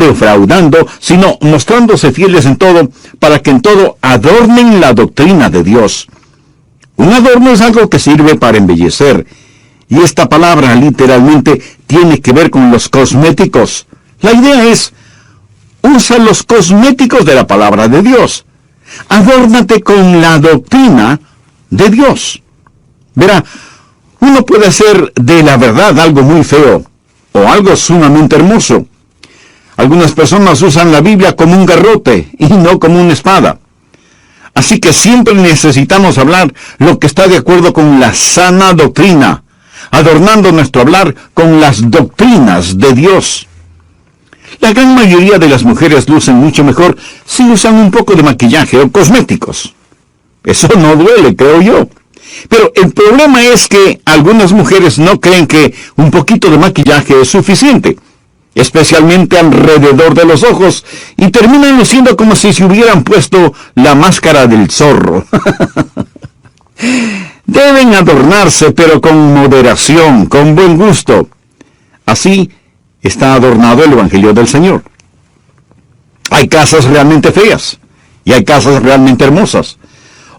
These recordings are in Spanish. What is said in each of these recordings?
defraudando, sino mostrándose fieles en todo, para que en todo adornen la doctrina de Dios. Un adorno es algo que sirve para embellecer, y esta palabra literalmente tiene que ver con los cosméticos. La idea es, usa los cosméticos de la palabra de Dios. Adórnate con la doctrina de Dios. Verá, uno puede hacer de la verdad algo muy feo, o algo sumamente hermoso. Algunas personas usan la Biblia como un garrote, y no como una espada. Así que siempre necesitamos hablar lo que está de acuerdo con la sana doctrina, adornando nuestro hablar con las doctrinas de Dios. La gran mayoría de las mujeres lucen mucho mejor si usan un poco de maquillaje o cosméticos. Eso no duele, creo yo. Pero el problema es que algunas mujeres no creen que un poquito de maquillaje es suficiente, especialmente alrededor de los ojos, y terminan luciendo como si se hubieran puesto la máscara del zorro. Deben adornarse, pero con moderación, con buen gusto. Así está adornado el Evangelio del Señor. Hay casas realmente feas, y hay casas realmente hermosas.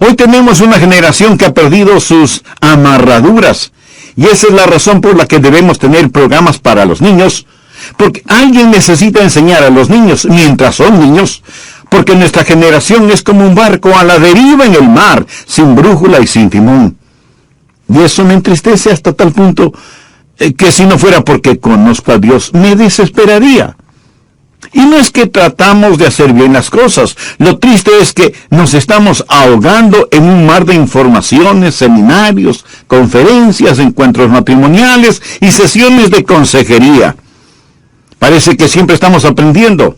Hoy tenemos una generación que ha perdido sus amarraduras, y esa es la razón por la que debemos tener programas para los niños, porque alguien necesita enseñar a los niños mientras son niños, porque nuestra generación es como un barco a la deriva en el mar, sin brújula y sin timón. Y eso me entristece hasta tal punto que si no fuera porque conozco a Dios, me desesperaría. Y no es que tratamos de hacer bien las cosas, lo triste es que nos estamos ahogando en un mar de informaciones, seminarios, conferencias, encuentros matrimoniales y sesiones de consejería. Parece que siempre estamos aprendiendo,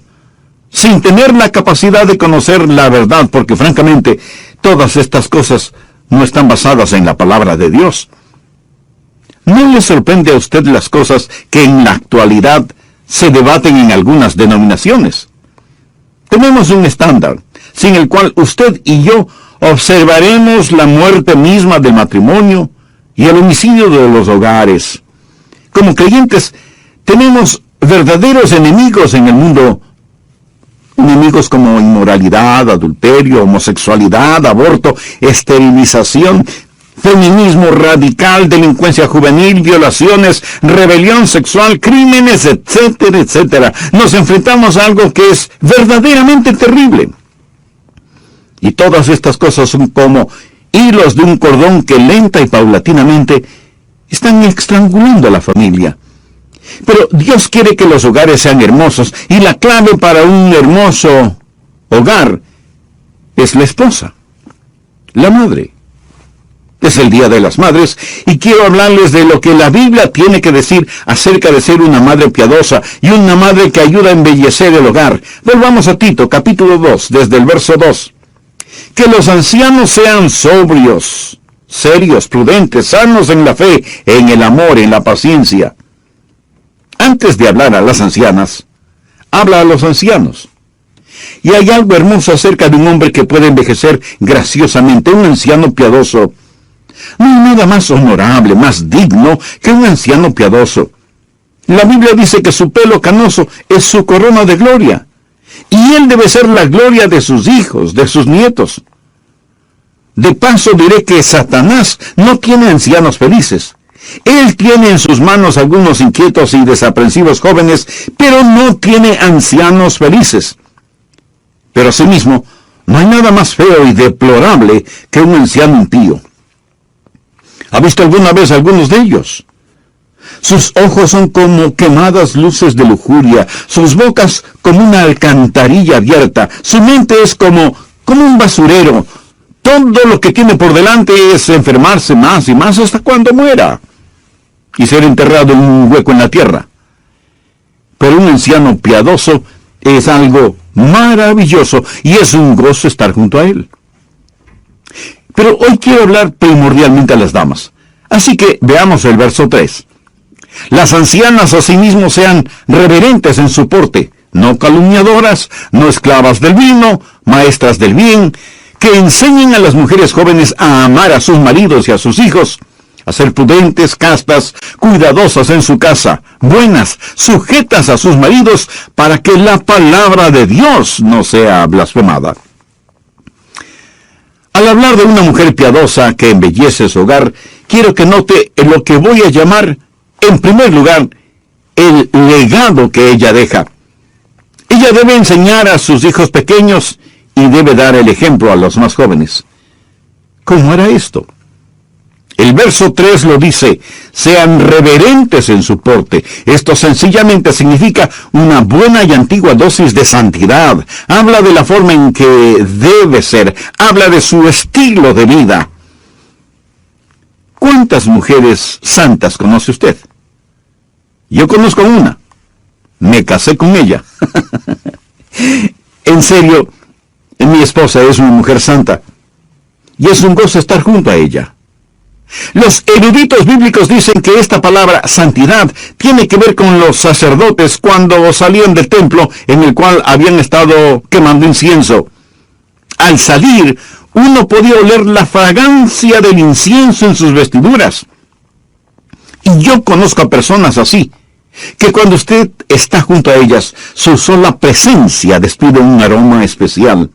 sin tener la capacidad de conocer la verdad, porque francamente, todas estas cosas no están basadas en la palabra de Dios. ¿No le sorprende a usted las cosas que en la actualidad se debaten en algunas denominaciones? Tenemos un estándar, sin el cual usted y yo observaremos la muerte misma del matrimonio y el homicidio de los hogares. Como creyentes, tenemos verdaderos enemigos en el mundo. Enemigos como inmoralidad, adulterio, homosexualidad, aborto, esterilización, feminismo radical, delincuencia juvenil, violaciones, rebelión sexual, crímenes, etcétera, etcétera. Nos enfrentamos a algo que es verdaderamente terrible. Y todas estas cosas son como hilos de un cordón que lenta y paulatinamente están estrangulando a la familia. Pero Dios quiere que los hogares sean hermosos, y la clave para un hermoso hogar es la esposa, la madre. Es el Día de las Madres, y quiero hablarles de lo que la Biblia tiene que decir acerca de ser una madre piadosa y una madre que ayuda a embellecer el hogar. Volvamos a Tito, capítulo 2, desde el verso 2. Que los ancianos sean sobrios, serios, prudentes, sanos en la fe, en el amor, en la paciencia. Antes de hablar a las ancianas, habla a los ancianos. Y hay algo hermoso acerca de un hombre que puede envejecer graciosamente, un anciano piadoso. No hay nada más honorable, más digno que un anciano piadoso. La Biblia dice que su pelo canoso es su corona de gloria, y él debe ser la gloria de sus hijos, de sus nietos. De paso diré que Satanás no tiene ancianos felices. Él tiene en sus manos algunos inquietos y desaprensivos jóvenes, pero no tiene ancianos felices. Pero asimismo, no hay nada más feo y deplorable que un anciano impío. ¿Ha visto alguna vez algunos de ellos? Sus ojos son como quemadas luces de lujuria, sus bocas como una alcantarilla abierta, su mente es como un basurero. Todo lo que tiene por delante es enfermarse más y más hasta cuando muera y ser enterrado en un hueco en la tierra. Pero un anciano piadoso es algo maravilloso y es un gozo estar junto a él. Pero hoy quiero hablar primordialmente a las damas. Así que veamos el verso 3. Las ancianas asimismo sean reverentes en su porte, no calumniadoras, no esclavas del vino, maestras del bien, que enseñen a las mujeres jóvenes a amar a sus maridos y a sus hijos, a ser prudentes, castas, cuidadosas en su casa, buenas, sujetas a sus maridos, para que la palabra de Dios no sea blasfemada. Al hablar de una mujer piadosa que embellece su hogar, quiero que note lo que voy a llamar, en primer lugar, el legado que ella deja. Ella debe enseñar a sus hijos pequeños y debe dar el ejemplo a los más jóvenes. ¿Cómo era esto? El verso 3 lo dice: sean reverentes en su porte. Esto sencillamente significa una buena y antigua dosis de santidad. Habla de la forma en que debe ser. Habla de su estilo de vida. ¿Cuántas mujeres santas conoce usted? Yo conozco una. Me casé con ella. En serio, mi esposa es una mujer santa. Y es un gozo estar junto a ella. Los eruditos bíblicos dicen que esta palabra santidad tiene que ver con los sacerdotes cuando salían del templo en el cual habían estado quemando incienso. Al salir, uno podía oler la fragancia del incienso en sus vestiduras. Y yo conozco a personas así, que cuando usted está junto a ellas, su sola presencia despide un aroma especial.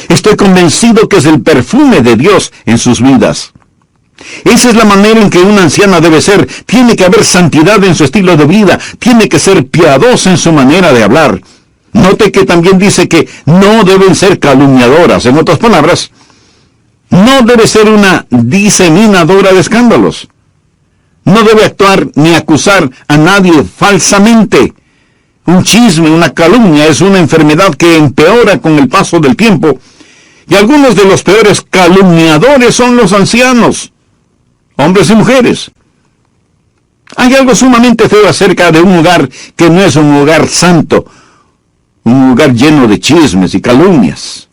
Estoy convencido que es el perfume de Dios en sus vidas. Esa es la manera en que una anciana debe ser. Tiene que haber santidad en su estilo de vida. Tiene que ser piadosa en su manera de hablar. Note que también dice que no deben ser calumniadoras. En otras palabras, no debe ser una diseminadora de escándalos. No debe actuar ni acusar a nadie falsamente. Un chisme, una calumnia es una enfermedad que empeora con el paso del tiempo. Y algunos de los peores calumniadores son los ancianos, hombres y mujeres. Hay algo sumamente feo acerca de un hogar que no es un hogar santo, un hogar lleno de chismes y calumnias.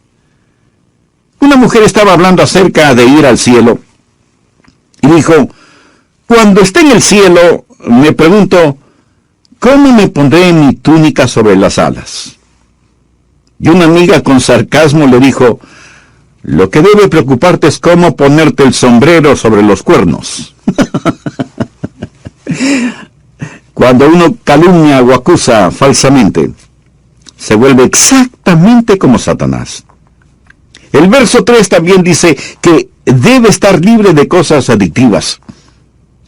Una mujer estaba hablando acerca de ir al cielo y dijo: cuando esté en el cielo, me pregunto, ¿cómo me pondré mi túnica sobre las alas? Y una amiga con sarcasmo le dijo: lo que debe preocuparte es cómo ponerte el sombrero sobre los cuernos. Cuando uno calumnia o acusa falsamente, se vuelve exactamente como Satanás. El verso 3 también dice que debe estar libre de cosas adictivas.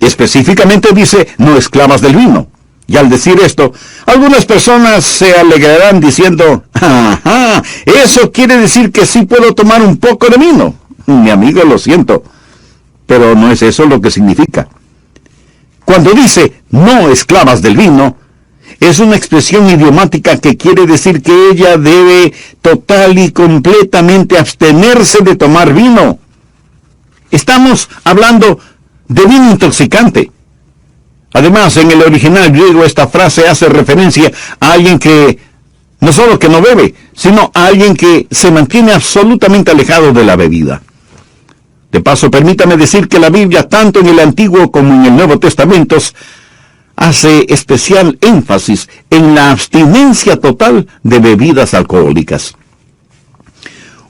Específicamente dice, no esclavas del vino. Y al decir esto, algunas personas se alegrarán diciendo: ajá, eso quiere decir que sí puedo tomar un poco de vino. Mi amigo, lo siento, pero no es eso lo que significa. Cuando dice no esclavas del vino, es una expresión idiomática que quiere decir que ella debe total y completamente abstenerse de tomar vino. Estamos hablando de vino intoxicante. Además, en el original griego esta frase hace referencia a alguien que no solo que no bebe, sino a alguien que se mantiene absolutamente alejado de la bebida. De paso, permítame decir que la Biblia, tanto en el Antiguo como en el Nuevo Testamento, hace especial énfasis en la abstinencia total de bebidas alcohólicas.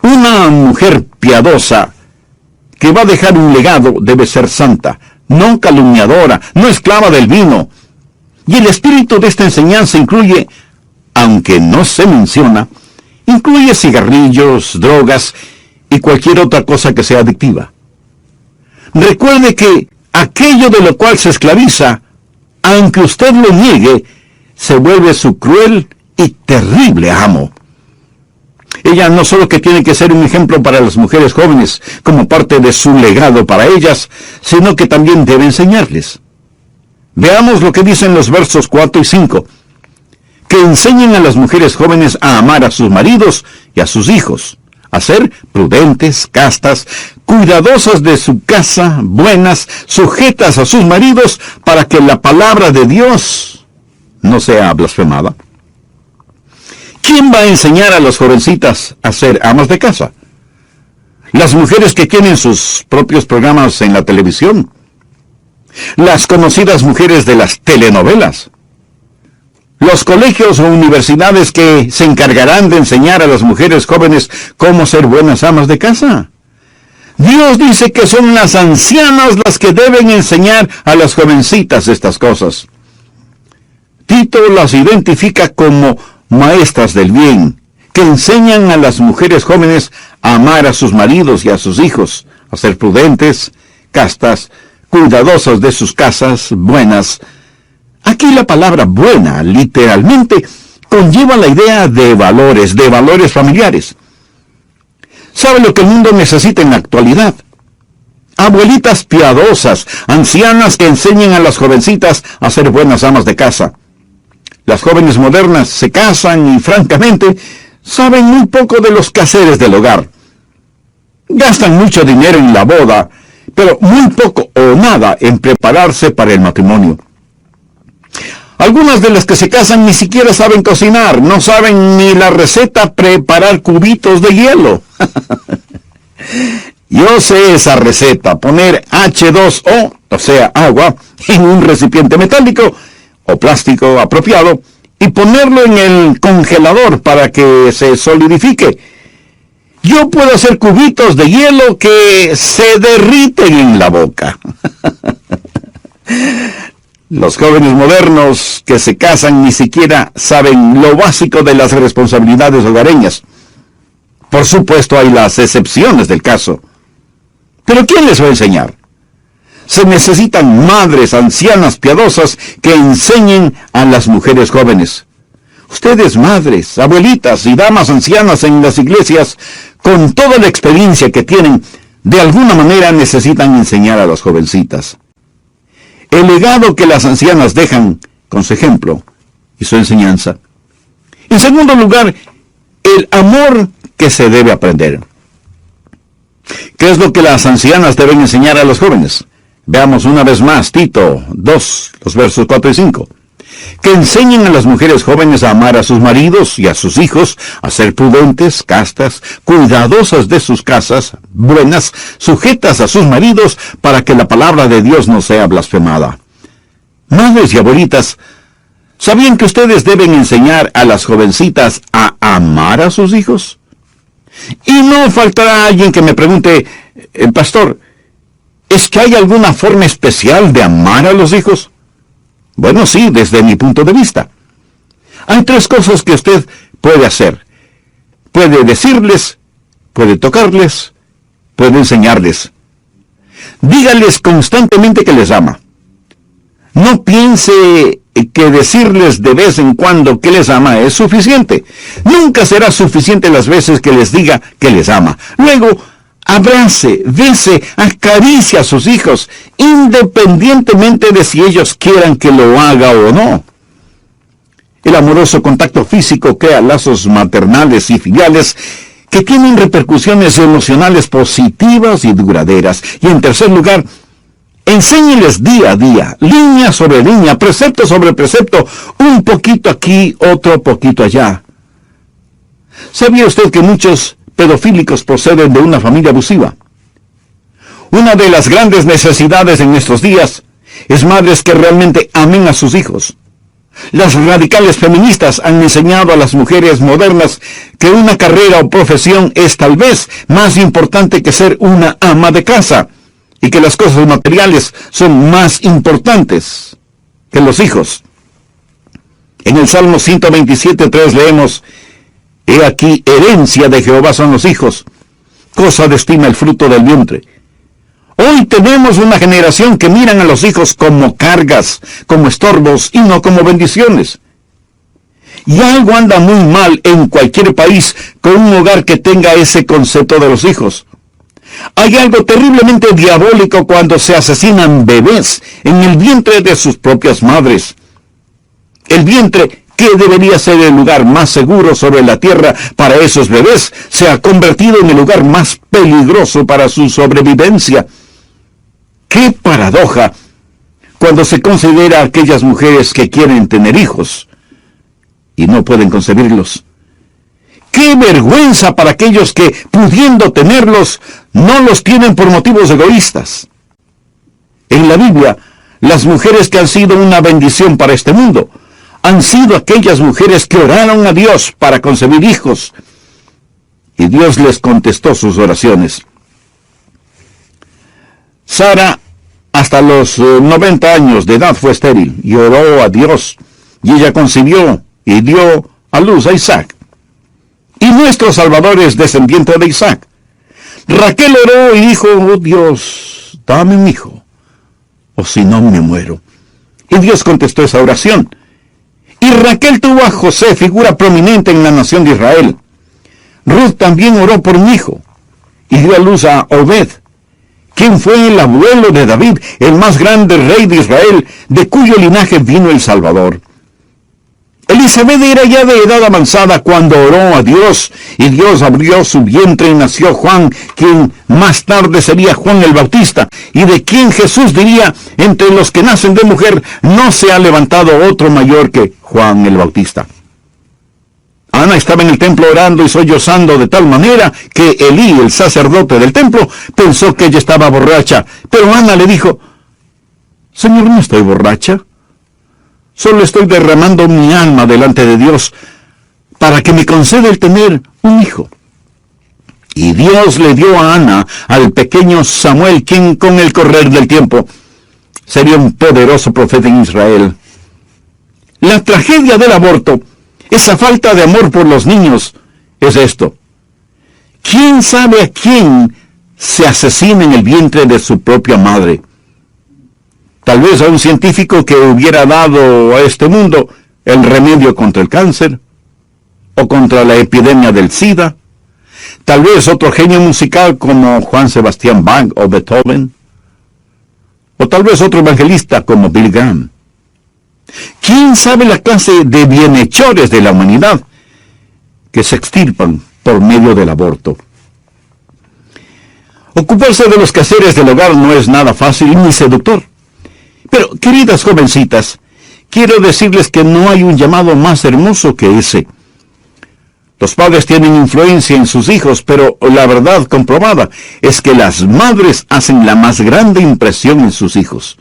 Una mujer piadosa que va a dejar un legado debe ser santa, no calumniadora, no esclava del vino. Y el espíritu de esta enseñanza incluye, aunque no se menciona, incluye cigarrillos, drogas y cualquier otra cosa que sea adictiva. Recuerde que aquello de lo cual se esclaviza, aunque usted lo niegue, se vuelve su cruel y terrible amo. Ella no solo que tiene que ser un ejemplo para las mujeres jóvenes, como parte de su legado para ellas, sino que también debe enseñarles. Veamos lo que dicen los versos 4 y 5. Que enseñen a las mujeres jóvenes a amar a sus maridos y a sus hijos, a ser prudentes, castas, cuidadosas de su casa, buenas, sujetas a sus maridos, para que la palabra de Dios no sea blasfemada. ¿Quién va a enseñar a las jovencitas a ser amas de casa? Las mujeres que tienen sus propios programas en la televisión. Las conocidas mujeres de las telenovelas. Los colegios o universidades que se encargarán de enseñar a las mujeres jóvenes cómo ser buenas amas de casa. Dios dice que son las ancianas las que deben enseñar a las jovencitas estas cosas. Tito las identifica como maestras del bien, que enseñan a las mujeres jóvenes a amar a sus maridos y a sus hijos, a ser prudentes, castas, cuidadosas de sus casas, buenas. Aquí la palabra buena, literalmente, conlleva la idea de valores familiares. ¿Sabe lo que el mundo necesita en la actualidad? Abuelitas piadosas, ancianas que enseñen a las jovencitas a ser buenas amas de casa. Las jóvenes modernas se casan y, francamente, saben muy poco de los quehaceres del hogar. Gastan mucho dinero en la boda, pero muy poco o nada en prepararse para el matrimonio. Algunas de las que se casan ni siquiera saben cocinar, no saben ni la receta preparar cubitos de hielo. Yo sé esa receta, poner H2O, o sea, agua, en un recipiente metálico o plástico apropiado y ponerlo en el congelador para que se solidifique. Yo puedo hacer cubitos de hielo que se derriten en la boca. Los jóvenes modernos que se casan ni siquiera saben lo básico de las responsabilidades hogareñas. Por supuesto, hay las excepciones del caso. ¿Pero quién les va a enseñar? Se necesitan madres ancianas piadosas que enseñen a las mujeres jóvenes. Ustedes, madres, abuelitas y damas ancianas en las iglesias, con toda la experiencia que tienen, de alguna manera necesitan enseñar a las jovencitas. El legado que las ancianas dejan con su ejemplo y su enseñanza. En segundo lugar, el amor que se debe aprender. ¿Qué es lo que las ancianas deben enseñar a los jóvenes? Veamos una vez más Tito 2, los versos 4 y 5. Que enseñen a las mujeres jóvenes a amar a sus maridos y a sus hijos, a ser prudentes, castas, cuidadosas de sus casas, buenas, sujetas a sus maridos, para que la palabra de Dios no sea blasfemada. Madres y abuelitas, ¿sabían que ustedes deben enseñar a las jovencitas a amar a sus hijos? Y no faltará alguien que me pregunte, pastor, ¿es que hay alguna forma especial de amar a los hijos? Bueno, sí, desde mi punto de vista. Hay tres cosas que usted puede hacer. Puede decirles, puede tocarles, puede enseñarles. Dígales constantemente que les ama. No piense que decirles de vez en cuando que les ama es suficiente. Nunca será suficiente las veces que les diga que les ama. Luego, abrace, bese, acaricie a sus hijos, independientemente de si ellos quieran que lo haga o no. El amoroso contacto físico crea lazos maternales y filiales que tienen repercusiones emocionales positivas y duraderas. Y en tercer lugar, enséñeles día a día, línea sobre línea, precepto sobre precepto, un poquito aquí, otro poquito allá. ¿Sabía usted que muchos pedofílicos proceden de una familia abusiva? Una de las grandes necesidades en nuestros días es madres que realmente amen a sus hijos. Las radicales feministas han enseñado a las mujeres modernas que una carrera o profesión es tal vez más importante que ser una ama de casa, y que las cosas materiales son más importantes que los hijos. En el Salmo 127:3 leemos: He aquí, herencia de Jehová son los hijos, cosa de estima el fruto del vientre. Hoy tenemos una generación que miran a los hijos como cargas, como estorbos y no como bendiciones. Y algo anda muy mal en cualquier país con un hogar que tenga ese concepto de los hijos. Hay algo terriblemente diabólico cuando se asesinan bebés en el vientre de sus propias madres. El vientre, que debería ser el lugar más seguro sobre la tierra para esos bebés, se ha convertido en el lugar más peligroso para su sobrevivencia. ¡Qué paradoja cuando se considera a aquellas mujeres que quieren tener hijos y no pueden concebirlos! ¡Qué vergüenza para aquellos que, pudiendo tenerlos, no los tienen por motivos egoístas! En la Biblia, las mujeres que han sido una bendición para este mundo han sido aquellas mujeres que oraron a Dios para concebir hijos, y Dios les contestó sus oraciones. Sara, hasta los 90 años de edad, fue estéril y oró a Dios, y ella concibió y dio a luz a Isaac. Y nuestro Salvador es descendiente de Isaac. Raquel oró y dijo: oh Dios, dame un hijo, o si no me muero. Y Dios contestó esa oración. Y Raquel tuvo a José, figura prominente en la nación de Israel. Ruth también oró por un hijo, y dio a luz a Obed, quien fue el abuelo de David, el más grande rey de Israel, de cuyo linaje vino el Salvador. Elizabeth era ya de edad avanzada cuando oró a Dios, y Dios abrió su vientre y nació Juan, quien más tarde sería Juan el Bautista, y de quien Jesús diría: entre los que nacen de mujer no se ha levantado otro mayor que Juan el Bautista. Ana estaba en el templo orando y sollozando de tal manera que Elí, el sacerdote del templo, pensó que ella estaba borracha. Pero Ana le dijo: Señor, no estoy borracha. Solo estoy derramando mi alma delante de Dios para que me conceda el tener un hijo. Y Dios le dio a Ana al pequeño Samuel, quien con el correr del tiempo sería un poderoso profeta en Israel. La tragedia del aborto, esa falta de amor por los niños, es esto. ¿Quién sabe a quién se asesina en el vientre de su propia madre? Tal vez a un científico que hubiera dado a este mundo el remedio contra el cáncer, o contra la epidemia del SIDA. Tal vez otro genio musical como Juan Sebastián Bach o Beethoven. O tal vez otro evangelista como Billy Graham. ¿Quién sabe la clase de bienhechores de la humanidad que se extirpan por medio del aborto? Ocuparse de los quehaceres del hogar no es nada fácil ni seductor. Pero, queridas jovencitas, quiero decirles que no hay un llamado más hermoso que ese. Los padres tienen influencia en sus hijos, pero la verdad comprobada es que las madres hacen la más grande impresión en sus hijos.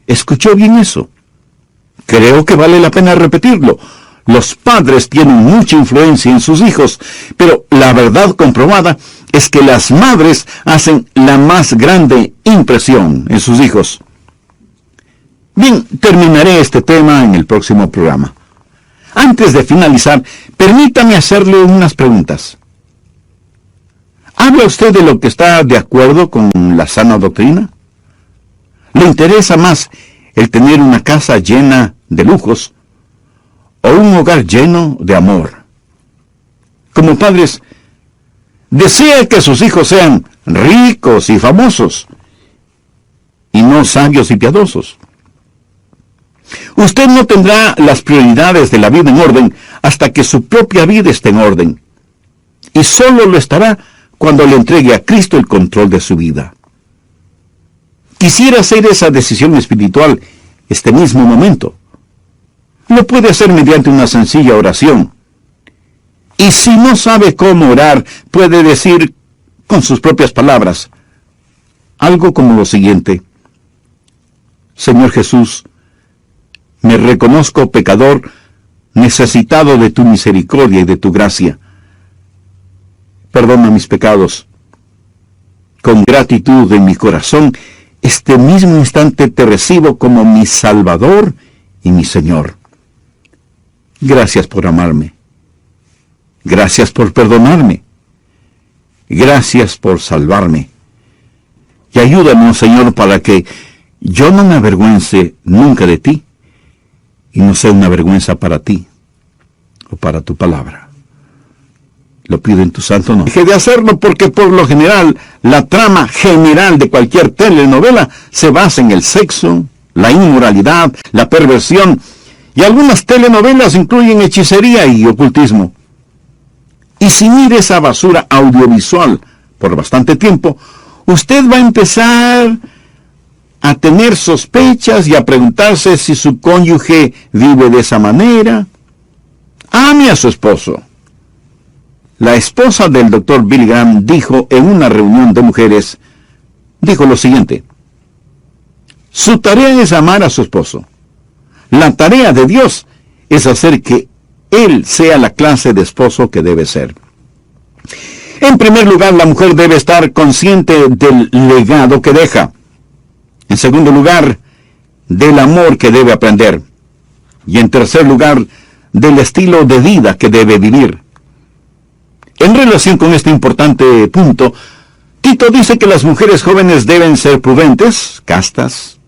¿Escuchó bien eso? Creo que vale la pena repetirlo. Los padres tienen mucha influencia en sus hijos, pero la verdad comprobada es que las madres hacen la más grande impresión en sus hijos. Bien, terminaré este tema en el próximo programa. Antes de finalizar, permítame hacerle unas preguntas. ¿Habla usted de lo que está de acuerdo con la sana doctrina? ¿Le interesa más el tener una casa llena de lujos o un hogar lleno de amor? Como padres, desea que sus hijos sean ricos y famosos, y no sabios y piadosos. Usted no tendrá las prioridades de la vida en orden hasta que su propia vida esté en orden. Y solo lo estará cuando le entregue a Cristo el control de su vida. Quisiera hacer esa decisión espiritual este mismo momento. Lo puede hacer mediante una sencilla oración. Y si no sabe cómo orar, puede decir con sus propias palabras algo como lo siguiente: Señor Jesús, me reconozco pecador, necesitado de tu misericordia y de tu gracia. Perdona mis pecados. Con gratitud en mi corazón, este mismo instante te recibo como mi Salvador y mi Señor. Gracias por amarme. Gracias por perdonarme. Gracias por salvarme. Y ayúdanos, Señor, para que yo no me avergüence nunca de ti, y no sea una vergüenza para ti o para tu palabra. Lo pido en tu santo nombre. Deje de hacerlo porque por lo general la trama general de cualquier telenovela se basa en el sexo, la inmoralidad, la perversión, y algunas telenovelas incluyen hechicería y ocultismo. Y si mire esa basura audiovisual por bastante tiempo, usted va a empezar a tener sospechas y a preguntarse si su cónyuge vive de esa manera. Ame a su esposo. La esposa del Dr. Billy Graham dijo en una reunión de mujeres, dijo lo siguiente: su tarea es amar a su esposo. La tarea de Dios es hacer que él sea la clase de esposo que debe ser. En primer lugar, la mujer debe estar consciente del legado que deja. En segundo lugar, del amor que debe aprender. Y en tercer lugar, del estilo de vida que debe vivir. En relación con este importante punto, Tito dice que las mujeres jóvenes deben ser prudentes, castas,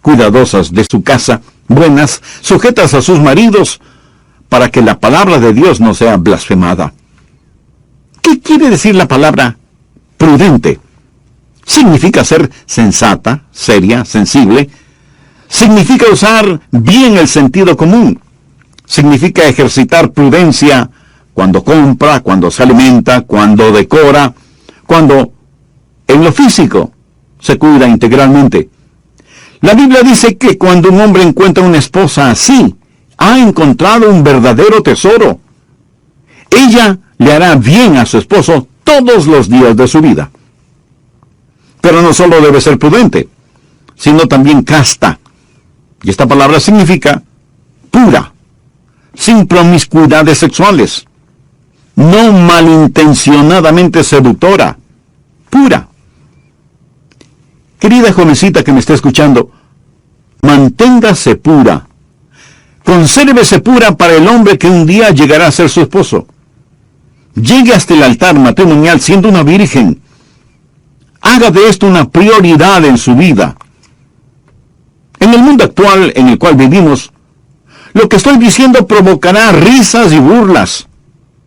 cuidadosas de su casa, buenas, sujetas a sus maridos, para que la palabra de Dios no sea blasfemada. ¿Qué quiere decir la palabra prudente? Significa ser sensata, seria, sensible. Significa usar bien el sentido común. Significa ejercitar prudencia cuando compra, cuando se alimenta, cuando decora, cuando en lo físico se cuida integralmente. La Biblia dice que cuando un hombre encuentra una esposa así, ha encontrado un verdadero tesoro. Ella le hará bien a su esposo todos los días de su vida. Pero no solo debe ser prudente, sino también casta. Y esta palabra significa pura, sin promiscuidades sexuales, no malintencionadamente seductora, pura. Querida jovencita que me está escuchando, manténgase pura. Consérvese pura para el hombre que un día llegará a ser su esposo. Llegue hasta el altar matrimonial siendo una virgen. Haga de esto una prioridad en su vida. En el mundo actual en el cual vivimos, lo que estoy diciendo provocará risas y burlas.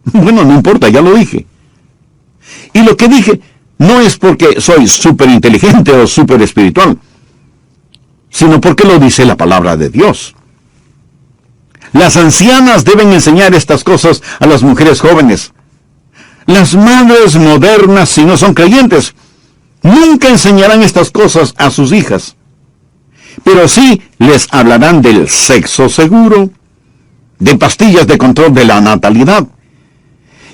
Bueno, no importa, ya lo dije. Y lo que dije no es porque soy súper inteligente o súper espiritual, sino porque lo dice la palabra de Dios. Las ancianas deben enseñar estas cosas a las mujeres jóvenes. Las madres modernas, si no son creyentes, nunca enseñarán estas cosas a sus hijas. Pero sí les hablarán del sexo seguro, de pastillas de control de la natalidad.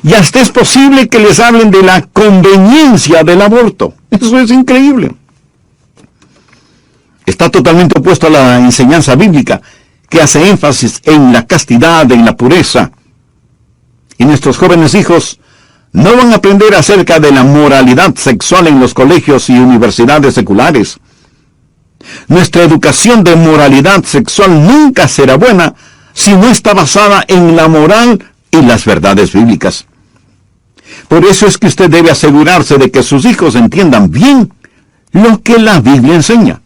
Y hasta es posible que les hablen de la conveniencia del aborto. Eso es increíble. Está totalmente opuesto a la enseñanza bíblica, que hace énfasis en la castidad, en la pureza. Y nuestros jóvenes hijos no van a aprender acerca de la moralidad sexual en los colegios y universidades seculares. Nuestra educación de moralidad sexual nunca será buena si no está basada en la moral y las verdades bíblicas. Por eso es que usted debe asegurarse de que sus hijos entiendan bien lo que la Biblia enseña.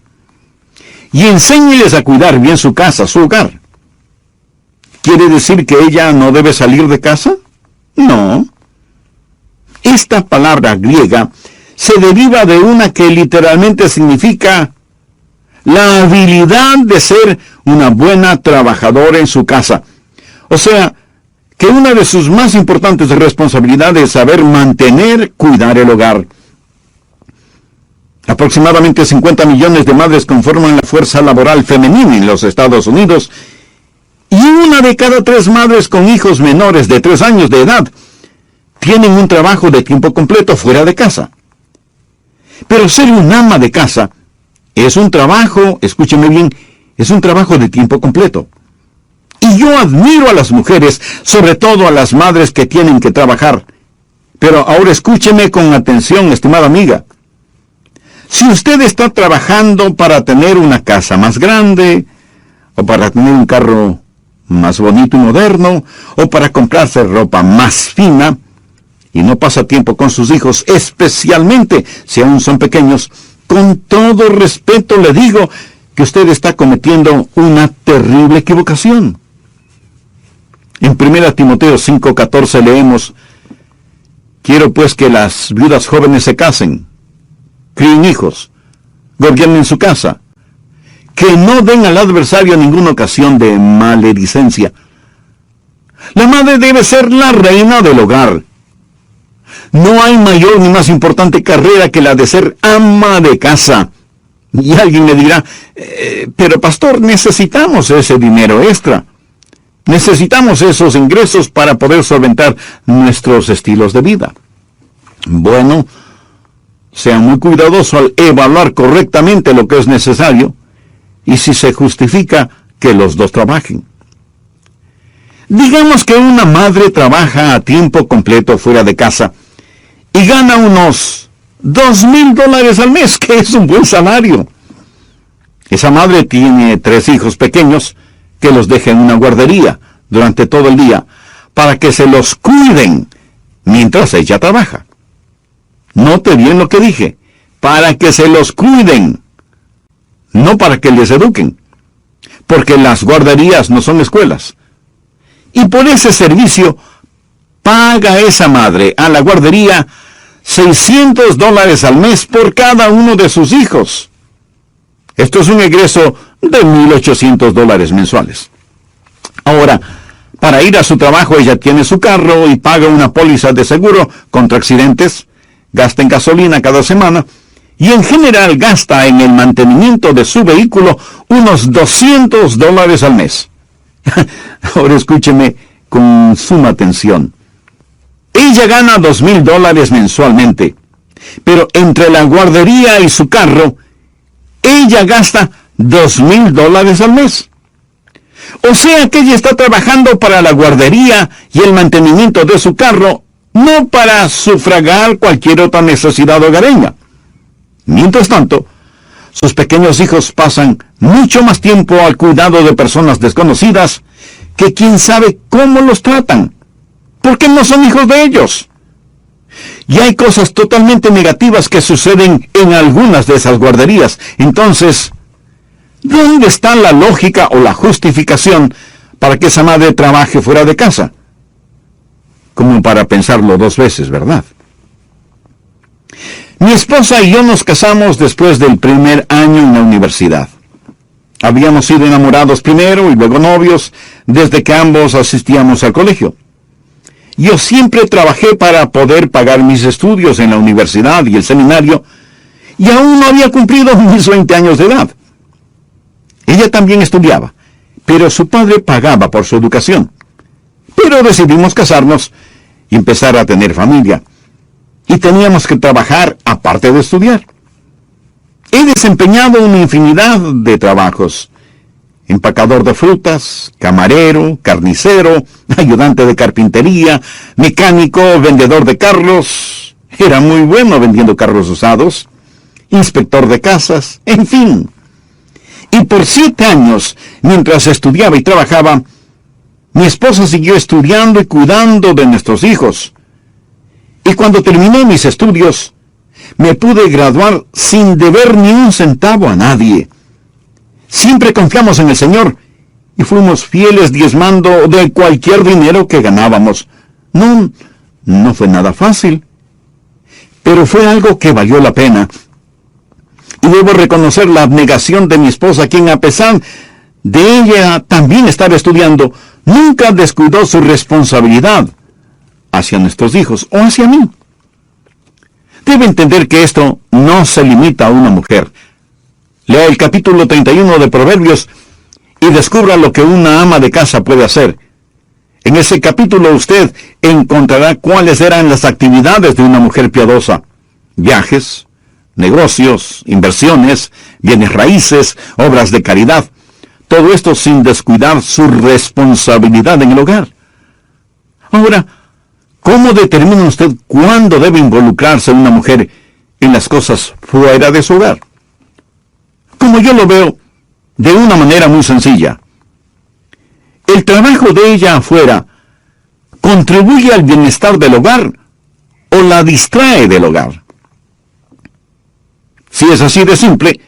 Y enséñeles a cuidar bien su casa, su hogar. ¿Quiere decir que ella no debe salir de casa? No. Esta palabra griega se deriva de una que literalmente significa la habilidad de ser una buena trabajadora en su casa. O sea, que una de sus más importantes responsabilidades es saber mantener, cuidar el hogar. Aproximadamente 50 millones de madres conforman la fuerza laboral femenina en los Estados Unidos, y 1 de cada 3 madres con hijos menores de 3 años de edad tienen un trabajo de tiempo completo fuera de casa. Pero ser un ama de casa es un trabajo, escúcheme bien, es un trabajo de tiempo completo. Y yo admiro a las mujeres, sobre todo a las madres que tienen que trabajar. Pero ahora escúcheme con atención, estimada amiga. Si usted está trabajando para tener una casa más grande, o para tener un carro más bonito y moderno, o para comprarse ropa más fina, y no pasa tiempo con sus hijos, especialmente si aún son pequeños, con todo respeto le digo que usted está cometiendo una terrible equivocación. En 1 Timoteo 5:14 leemos: quiero pues que las viudas jóvenes se casen, críen hijos, gobiernen su casa, que no den al adversario ninguna ocasión de maledicencia. La madre debe ser la reina del hogar. No hay mayor ni más importante carrera que la de ser ama de casa. Y alguien me dirá, pero pastor, necesitamos ese dinero extra. Necesitamos esos ingresos para poder solventar nuestros estilos de vida. Bueno, sea muy cuidadoso al evaluar correctamente lo que es necesario y si se justifica que los dos trabajen. Digamos que una madre trabaja a tiempo completo fuera de casa y gana unos $2,000 al mes, que es un buen salario. Esa madre tiene 3 hijos pequeños que los deja en una guardería durante todo el día para que se los cuiden mientras ella trabaja. Note bien lo que dije, para que se los cuiden, no para que les eduquen, porque las guarderías no son escuelas. Y por ese servicio paga esa madre a la guardería $600 al mes por cada uno de sus hijos. Esto es un egreso de $1,800 mensuales. Ahora, para ir a su trabajo ella tiene su carro y paga una póliza de seguro contra accidentes, gasta en gasolina cada semana y en general gasta en el mantenimiento de su vehículo unos $200 al mes. Ahora escúcheme con suma atención. Ella gana $2,000 mensualmente, pero entre la guardería y su carro, ella gasta $2,000 al mes. O sea que ella está trabajando para la guardería y el mantenimiento de su carro, no para sufragar cualquier otra necesidad hogareña. Mientras tanto, sus pequeños hijos pasan mucho más tiempo al cuidado de personas desconocidas que quién sabe cómo los tratan, porque no son hijos de ellos. Y hay cosas totalmente negativas que suceden en algunas de esas guarderías. Entonces, ¿dónde está la lógica o la justificación para que esa madre trabaje fuera de casa? Como para pensarlo 2 veces, ¿verdad? Mi esposa y yo nos casamos después del primer año en la universidad. Habíamos sido enamorados primero y luego novios desde que ambos asistíamos al colegio. Yo siempre trabajé para poder pagar mis estudios en la universidad y el seminario, y aún no había cumplido mis 20 años de edad. Ella también estudiaba, pero su padre pagaba por su educación. Pero decidimos casarnos y empezar a tener familia. Y teníamos que trabajar aparte de estudiar. He desempeñado una infinidad de trabajos. Empacador de frutas, camarero, carnicero, ayudante de carpintería, mecánico, vendedor de carros. Era muy bueno vendiendo carros usados. Inspector de casas, en fin. Y por 7 años, mientras estudiaba y trabajaba, mi esposa siguió estudiando y cuidando de nuestros hijos. Y cuando terminé mis estudios, me pude graduar sin deber ni un centavo a nadie. Siempre confiamos en el Señor y fuimos fieles diezmando de cualquier dinero que ganábamos. No fue nada fácil, pero fue algo que valió la pena. Y debo reconocer la abnegación de mi esposa, quien a pesar de ella también estar estudiando, nunca descuidó su responsabilidad hacia nuestros hijos o hacia mí. Debe entender que esto no se limita a una mujer. Lea el capítulo 31 de Proverbios y descubra lo que una ama de casa puede hacer. En ese capítulo usted encontrará cuáles eran las actividades de una mujer piadosa: viajes, negocios, inversiones, bienes raíces, obras de caridad. Todo esto sin descuidar su responsabilidad en el hogar. Ahora, ¿cómo determina usted cuándo debe involucrarse una mujer en las cosas fuera de su hogar? Como yo lo veo, de una manera muy sencilla. ¿El trabajo de ella afuera contribuye al bienestar del hogar o la distrae del hogar? Si es así de simple,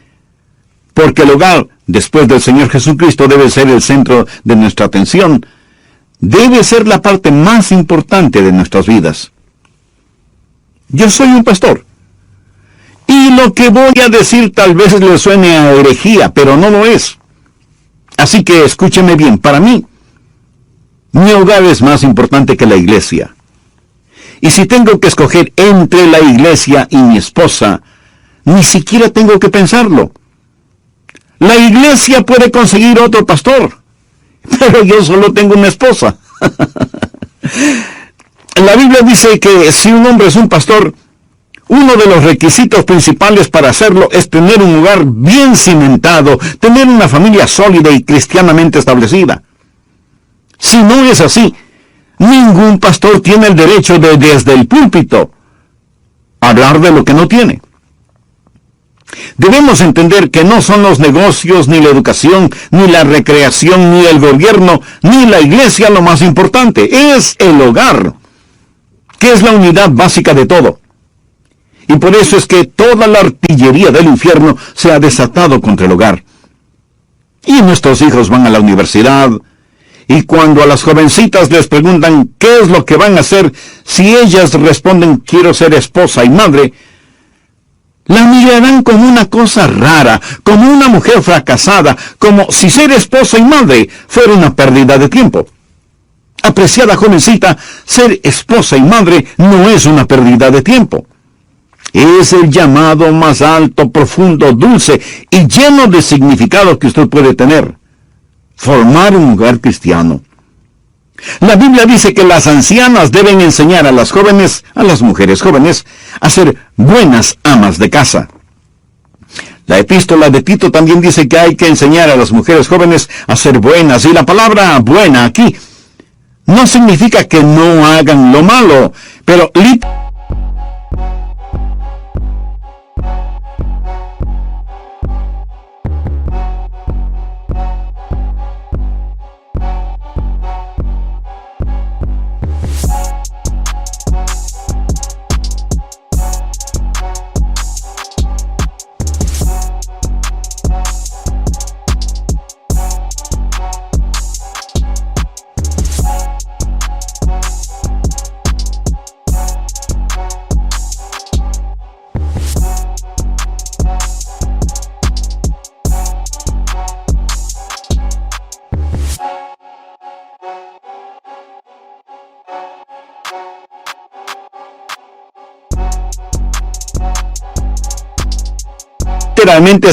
porque el hogar, después del Señor Jesucristo, debe ser el centro de nuestra atención, debe ser la parte más importante de nuestras vidas. Yo soy un pastor, y lo que voy a decir tal vez le suene a herejía, pero no lo es. Así que escúcheme bien, para mí, mi hogar es más importante que la iglesia. Y si tengo que escoger entre la iglesia y mi esposa, ni siquiera tengo que pensarlo. La iglesia puede conseguir otro pastor, pero yo solo tengo una esposa. La Biblia dice que si un hombre es un pastor, uno de los requisitos principales para hacerlo es tener un hogar bien cimentado, tener una familia sólida y cristianamente establecida. Si no es así, ningún pastor tiene el derecho de, desde el púlpito, hablar de lo que no tiene. Debemos entender que no son los negocios, ni la educación, ni la recreación, ni el gobierno, ni la iglesia lo más importante. Es el hogar, que es la unidad básica de todo. Y por eso es que toda la artillería del infierno se ha desatado contra el hogar. Y nuestros hijos van a la universidad, y cuando a las jovencitas les preguntan qué es lo que van a hacer, si ellas responden quiero ser esposa y madre, la mirarán como una cosa rara, como una mujer fracasada, como si ser esposa y madre fuera una pérdida de tiempo. Apreciada jovencita, ser esposa y madre no es una pérdida de tiempo. Es el llamado más alto, profundo, dulce y lleno de significado que usted puede tener. Formar un hogar cristiano. La Biblia dice que las ancianas deben enseñar a las jóvenes, a las mujeres jóvenes, a ser buenas amas de casa. La epístola de Tito también dice que hay que enseñar a las mujeres jóvenes a ser buenas. Y la palabra buena aquí no significa que no hagan lo malo, pero literalmente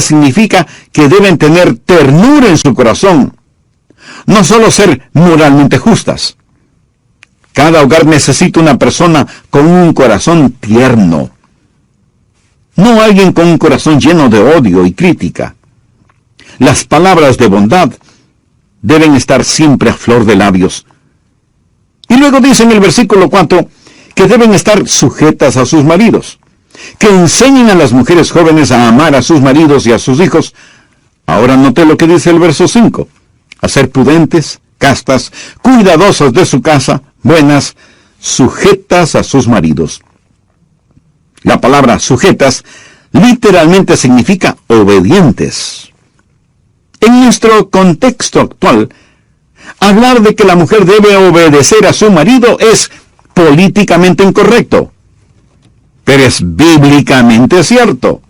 significa que deben tener ternura en su corazón, no solo ser moralmente justas. Cada hogar necesita una persona con un corazón tierno, no alguien con un corazón lleno de odio y crítica. Las palabras de bondad deben estar siempre a flor de labios. Y luego dice en el versículo 4 que deben estar sujetas a sus maridos, que enseñen a las mujeres jóvenes a amar a sus maridos y a sus hijos. Ahora note lo que dice el verso 5, a ser prudentes, castas, cuidadosas de su casa, buenas, sujetas a sus maridos. La palabra sujetas literalmente significa obedientes. En nuestro contexto actual, hablar de que la mujer debe obedecer a su marido es políticamente incorrecto, pero es bíblicamente cierto.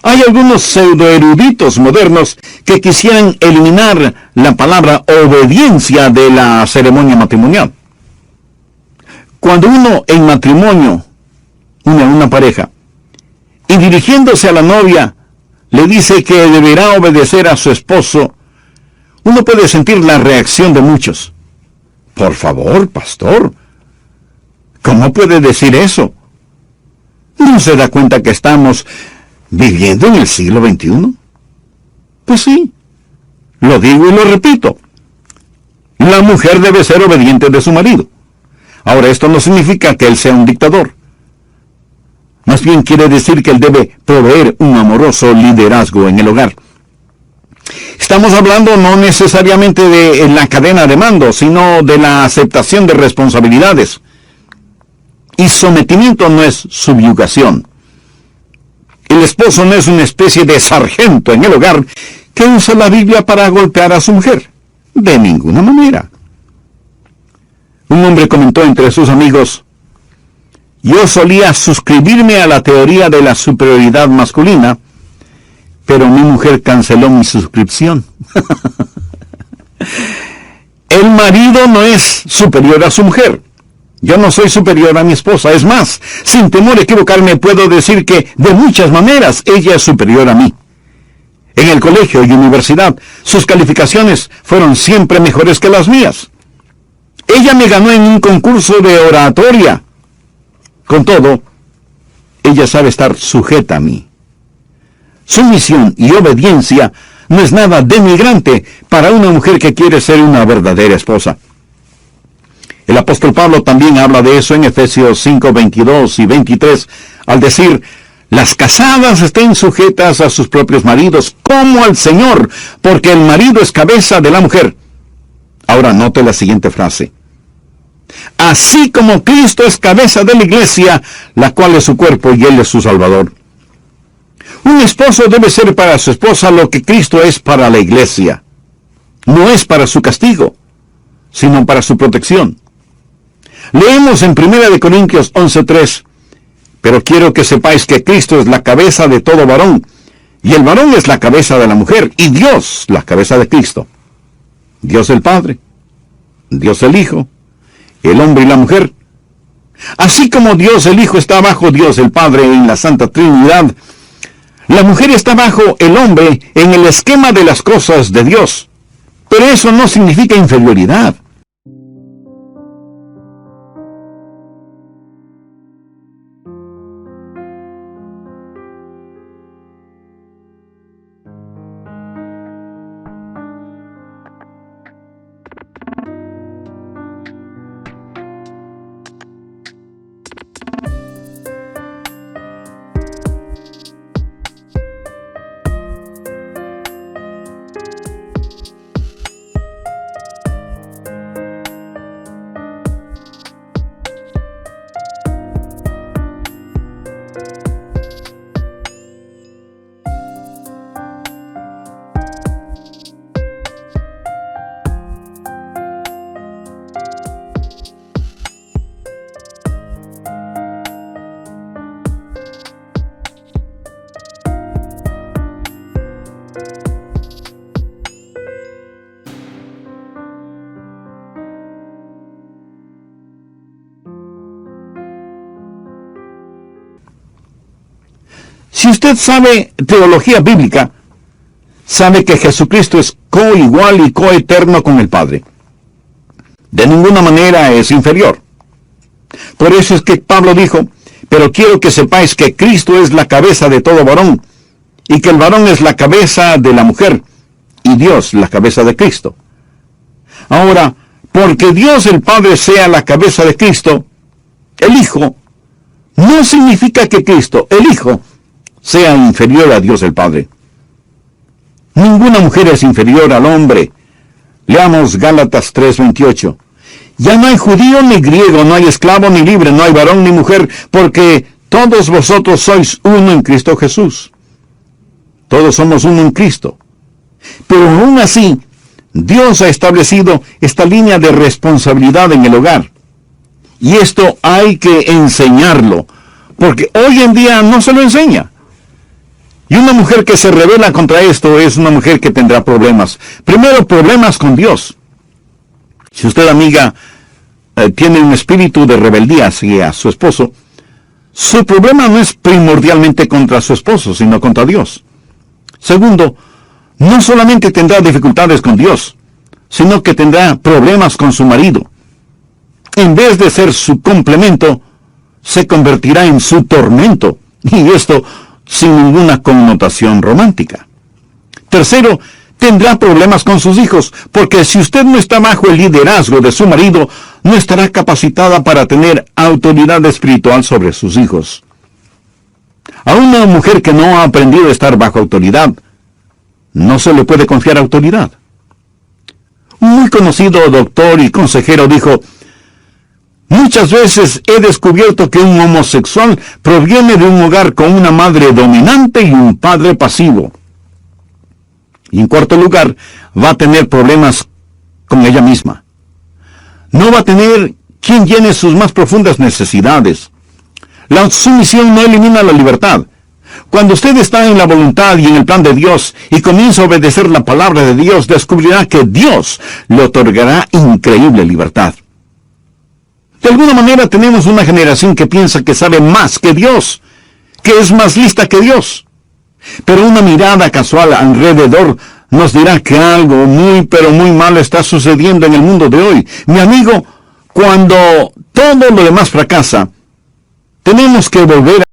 Hay algunos pseudoeruditos modernos que quisieran eliminar la palabra obediencia de la ceremonia matrimonial. Cuando uno en matrimonio une a una pareja y dirigiéndose a la novia le dice que deberá obedecer a su esposo, uno puede sentir la reacción de muchos. Por favor, pastor, ¿cómo puede decir eso? ¿No se da cuenta que estamos viviendo en el siglo XXI? Pues sí, lo digo y lo repito. La mujer debe ser obediente de su marido. Ahora, esto no significa que él sea un dictador. Más bien quiere decir que él debe proveer un amoroso liderazgo en el hogar. Estamos hablando no necesariamente de la cadena de mando, sino de la aceptación de responsabilidades. Y sometimiento no es subyugación. El esposo no es una especie de sargento en el hogar que usa la Biblia para golpear a su mujer. De ninguna manera. Un hombre comentó entre sus amigos: yo solía suscribirme a la teoría de la superioridad masculina, pero mi mujer canceló mi suscripción. El marido no es superior a su mujer. Yo no soy superior a mi esposa. Es más, sin temor a equivocarme, puedo decir que de muchas maneras ella es superior a mí. En el colegio y universidad, sus calificaciones fueron siempre mejores que las mías. Ella me ganó en un concurso de oratoria. Con todo, ella sabe estar sujeta a mí. Sumisión y obediencia no es nada denigrante para una mujer que quiere ser una verdadera esposa. El apóstol Pablo también habla de eso en Efesios 5, 22 y 23, al decir: las casadas estén sujetas a sus propios maridos, como al Señor, porque el marido es cabeza de la mujer. Ahora note la siguiente frase: así como Cristo es cabeza de la iglesia, la cual es su cuerpo y Él es su Salvador. Un esposo debe ser para su esposa lo que Cristo es para la iglesia. No es para su castigo, sino para su protección. Leemos en 1 Corintios 11:3, pero quiero que sepáis que Cristo es la cabeza de todo varón, y el varón es la cabeza de la mujer, y Dios la cabeza de Cristo. Dios el Padre, Dios el Hijo, el hombre y la mujer. Así como Dios el Hijo está bajo Dios el Padre en la Santa Trinidad, la mujer está bajo el hombre en el esquema de las cosas de Dios. Pero eso no significa inferioridad. Si usted sabe teología bíblica, sabe que Jesucristo es coigual y coeterno con el Padre. De ninguna manera es inferior. Por eso es que Pablo dijo: pero quiero que sepáis que Cristo es la cabeza de todo varón, y que el varón es la cabeza de la mujer, y Dios la cabeza de Cristo. Ahora, porque Dios el Padre sea la cabeza de Cristo, el Hijo, no significa que Cristo, el Hijo, sea inferior a Dios el Padre. Ninguna mujer es inferior al hombre. Leamos Gálatas 3:28. Ya no hay judío ni griego, no hay esclavo ni libre, no hay varón ni mujer, porque todos vosotros sois uno en Cristo Jesús. Todos somos uno en Cristo. Pero aún así, Dios ha establecido esta línea de responsabilidad en el hogar. Y esto hay que enseñarlo, porque hoy en día no se lo enseña. Y una mujer que se rebela contra esto es una mujer que tendrá problemas. Primero, problemas con Dios. Si usted, amiga, tiene un espíritu de rebeldía hacia su esposo, su problema no es primordialmente contra su esposo, sino contra Dios. Segundo, no solamente tendrá dificultades con Dios, sino que tendrá problemas con su marido. En vez de ser su complemento, se convertirá en su tormento. Y esto sin ninguna connotación romántica. Tercero, tendrá problemas con sus hijos, porque si usted no está bajo el liderazgo de su marido, no estará capacitada para tener autoridad espiritual sobre sus hijos. A una mujer que no ha aprendido a estar bajo autoridad, no se le puede confiar autoridad. Un muy conocido doctor y consejero dijo: muchas veces he descubierto que un homosexual proviene de un hogar con una madre dominante y un padre pasivo. Y en cuarto lugar, va a tener problemas con ella misma. No va a tener quien llene sus más profundas necesidades. La sumisión no elimina la libertad. Cuando usted está en la voluntad y en el plan de Dios y comienza a obedecer la palabra de Dios, descubrirá que Dios le otorgará increíble libertad. De alguna manera tenemos una generación que piensa que sabe más que Dios, que es más lista que Dios. Pero una mirada casual alrededor nos dirá que algo muy pero muy malo está sucediendo en el mundo de hoy. Mi amigo, cuando todo lo demás fracasa, tenemos que volver